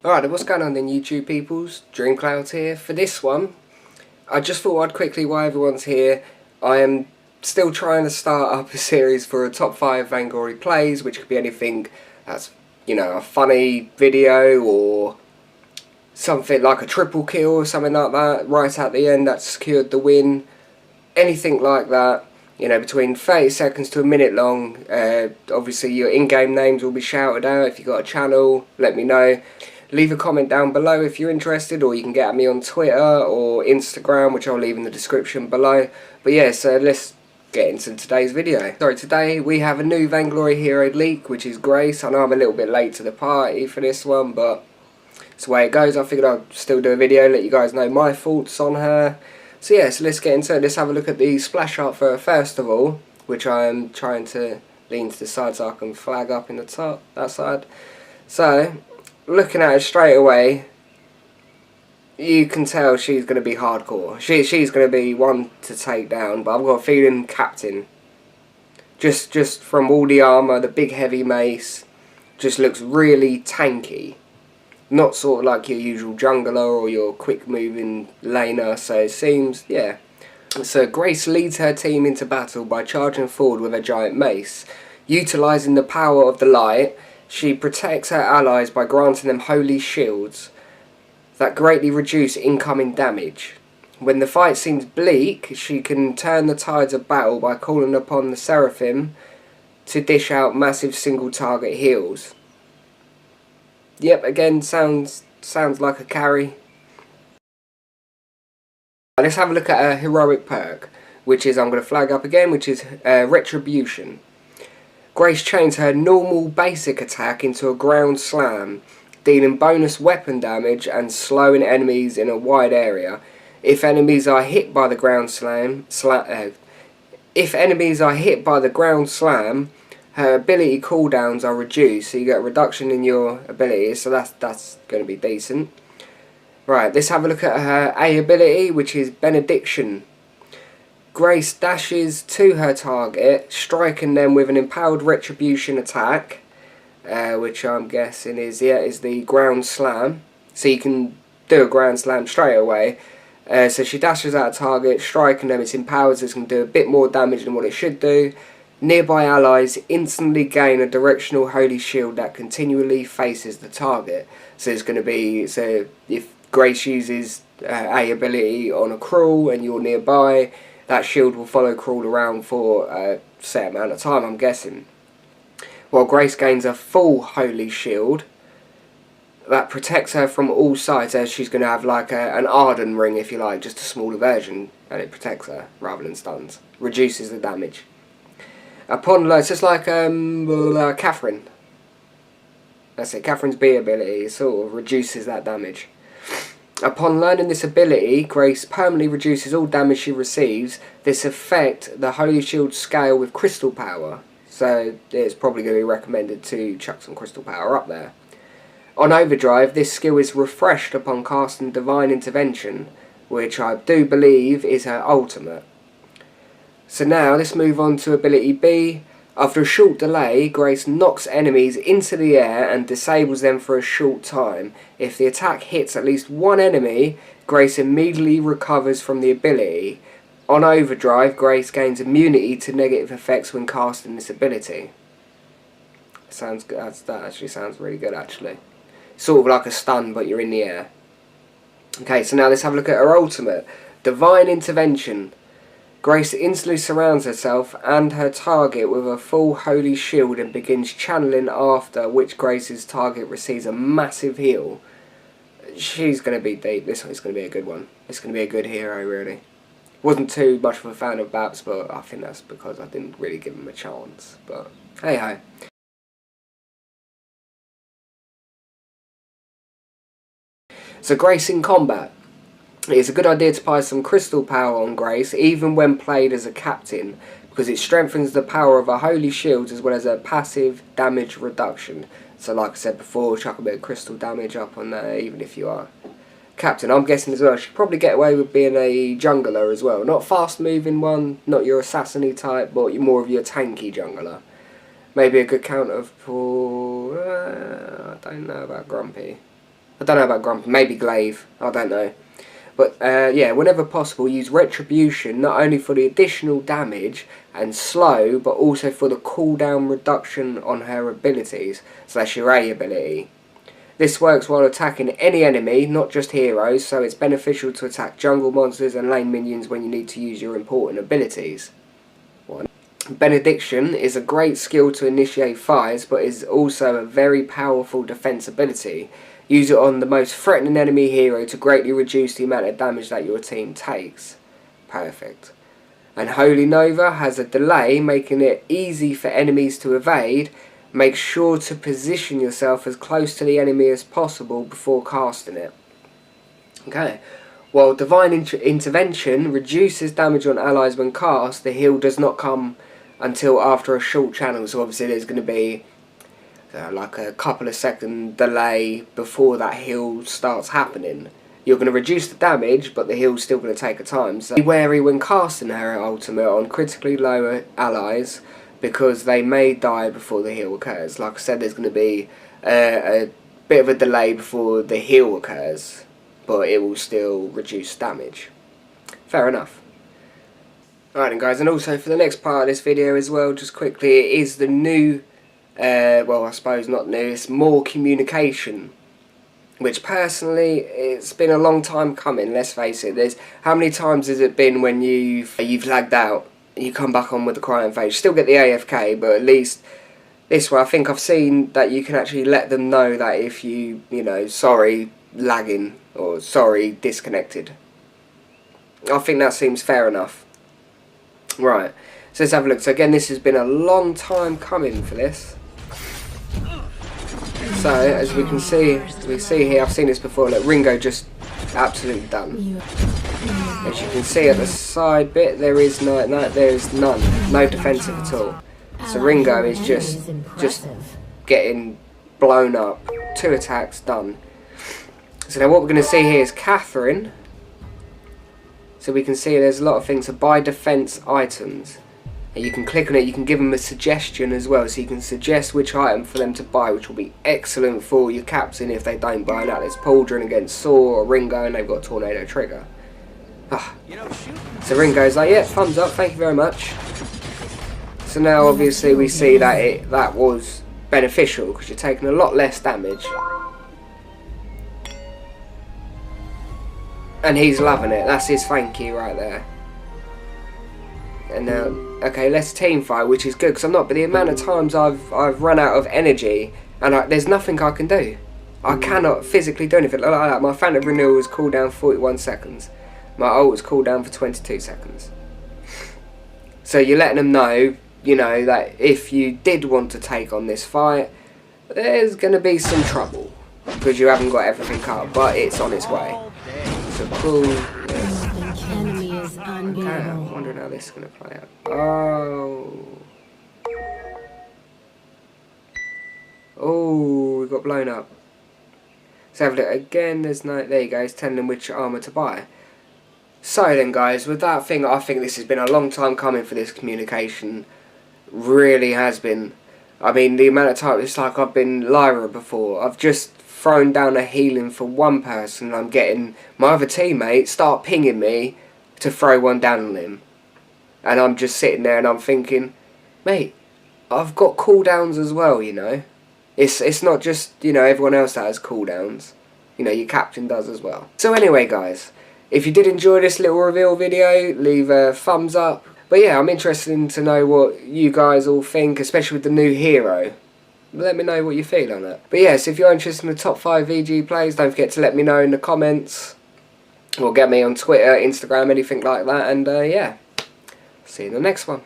Alright, what's going on then YouTube peoples? dreamcloudzzz here. For this one, I just thought I'd quickly, while everyone's here, I am still trying to start up a series for a top 5 Vainglory plays, which could be anything that's, you know, a funny video or something like a triple kill or something like that, right at the end that secured the win. Anything like that, you know, between 30 seconds to a minute long. Obviously your in-game names will be shouted out. If you've got a channel, let me know. Leave a comment down below if you're interested, or you can get at me on Twitter or Instagram, which I'll leave in the description below. But yeah, so let's get into today's video. Sorry, today we have a new Vainglory hero leak, which is Grace. I know I'm a little bit late to the party for this one, but it's the way it goes. I figured I'd still do a video, let you guys know my thoughts on her. So yeah, so let's get into it. Let's have a look at the splash art first of all, which I'm trying to lean to the side so I can flag up in the top, that side. So, looking at her straight away, you can tell she's going to be hardcore. She's going to be one to take down, but I've got a feeling captain. Just from all the armour, the big heavy mace, just looks really tanky. Not sort of like your usual jungler or your quick moving laner, so it seems, yeah. So Grace leads her team into battle by charging forward with a giant mace. Utilising the power of the light, she protects her allies by granting them holy shields that greatly reduce incoming damage. When the fight seems bleak, she can turn the tides of battle by calling upon the Seraphim to dish out massive single target heals. Yep, again, sounds like a carry. Let's have a look at her heroic perk, which is, I'm going to flag up again, which is Retribution. Grace chains her normal basic attack into a ground slam, dealing bonus weapon damage and slowing enemies in a wide area. If enemies are hit by the ground slam, her ability cooldowns are reduced, so you get a reduction in your abilities, so that's going to be decent. Right, let's have a look at her A ability, which is Benediction. Grace dashes to her target, striking them with an empowered retribution attack, which I'm guessing is the ground slam. So you can do a ground slam straight away. So she dashes at a target, striking them. It's empowered, so it's going to do a bit more damage than what it should do. Nearby allies instantly gain a directional holy shield that continually faces the target. So it's going to be, so if Grace uses A ability on a crawl and you're nearby, that shield will follow crawl around for a set amount of time, I'm guessing. While Grace gains a full holy shield that protects her from all sides, as she's going to have like an Arden ring, if you like, just a smaller version, and it protects her rather than stuns. Reduces the damage. Upon it's just like Catherine. That's it, Catherine's B ability sort of reduces that damage. Upon learning this ability, Grace permanently reduces all damage she receives. This effect, the Holy Shield scale with crystal power. So it's probably going to be recommended to chuck some crystal power up there. On overdrive, this skill is refreshed upon casting Divine Intervention, which I do believe is her ultimate. So now let's move on to ability B. After a short delay, Grace knocks enemies into the air and disables them for a short time. If the attack hits at least one enemy, Grace immediately recovers from the ability. On overdrive, Grace gains immunity to negative effects when casting this ability. Sounds good. That actually sounds really good, actually. Sort of like a stun, but you're in the air. Okay, so now let's have a look at her ultimate. Divine Intervention. Grace instantly surrounds herself and her target with a full holy shield and begins channeling, after which Grace's target receives a massive heal. She's going to be deep. This one's going to be a good one. It's going to be a good hero, really. Wasn't too much of a fan of Babs, but I think that's because I didn't really give him a chance. But hey ho. So Grace in combat. It's a good idea to apply some crystal power on Grace, even when played as a captain, because it strengthens the power of her holy shields as well as her passive damage reduction. So like I said before, chuck a bit of crystal damage up on there, even if you are captain. I'm guessing as well, she'd probably get away with being a jungler as well. Not fast moving one, not your assassin-y type, but more of your tanky jungler. Maybe a good counter for, I don't know about Grumpy. I don't know about Grumpy, maybe Glaive, I don't know. But yeah, whenever possible, use Retribution not only for the additional damage and slow, but also for the cooldown reduction on her abilities. So that's your A ability. This works while attacking any enemy, not just heroes, so it's beneficial to attack jungle monsters and lane minions when you need to use your important abilities. 1. Benediction is a great skill to initiate fires, but is also a very powerful defense ability. Use it on the most threatening enemy hero to greatly reduce the amount of damage that your team takes. Perfect. And Holy Nova has a delay, making it easy for enemies to evade. Make sure to position yourself as close to the enemy as possible before casting it. Okay. While Divine Intervention reduces damage on allies when cast, the heal does not come until after a short channel. So obviously there's going to be like a couple of second delay before that heal starts happening. You're going to reduce the damage, but the heal's still going to take a time. So be wary when casting her ultimate on critically lower allies, because they may die before the heal occurs. Like I said, there's going to be a bit of a delay before the heal occurs, but it will still reduce damage. Fair enough. Alright then guys, and also for the next part of this video as well, just quickly, it is the new, well I suppose not new, it's more communication. Which personally, it's been a long time coming, let's face it. How many times has it been when you've lagged out? You come back on with the crying face. Still get the AFK, but at least this way I think I've seen that you can actually let them know that if you know, sorry, lagging, or sorry, disconnected. I think that seems fair enough. Right, so let's have a look. So again, this has been a long time coming for this. So, as we can see, here, I've seen this before, look, Ringo just absolutely done. As you can see at the side bit, there is none, no defensive at all. So Ringo is just getting blown up. 2 attacks, done. So now what we're going to see here is Catherine. So we can see there's a lot of things to buy defense items. And you can click on it, you can give them a suggestion as well, so you can suggest which item for them to buy, which will be excellent for your captain if they don't buy that. There's Pauldron against Saw or Ringo, and they've got Tornado Trigger. So Ringo's like, yeah, thumbs up, thank you very much. So now obviously we see that that was beneficial, because you're taking a lot less damage. And he's loving it, that's his thank you right there. And now, okay, let's team fight, which is good, because but the amount of times I've run out of energy, and there's nothing I can do. I cannot physically do anything like that. My Phantom Renewal was cooldown 41 seconds. My ult was cooldown for 22 seconds. So you're letting them know, you know, that if you did want to take on this fight, there's going to be some trouble, because you haven't got everything up, but it's on its way. So cool. Okay, I'm wondering how this is going to play out. Oh, we got blown up. So have a look again. There's no. There you go. It's telling them which armor to buy. So then, guys, with that thing, I think this has been a long time coming for this communication. Really has been. I mean, the amount of time it's like I've been Lyra before. I've just thrown down a healing for one person. And I'm getting my other teammate start pinging me to throw one down on him, and I'm just sitting there and I'm thinking, mate, I've got cooldowns as well, you know. It's not just, you know, everyone else that has cooldowns. You know, your captain does as well. So anyway, guys, if you did enjoy this little reveal video, leave a thumbs up. But yeah, I'm interested to know what you guys all think, especially with the new hero. Let me know what you feel on it. But yes, if you're interested in the top 5 VG plays, don't forget to let me know in the comments. Or get me on Twitter, Instagram, anything like that. And yeah, see you in the next one.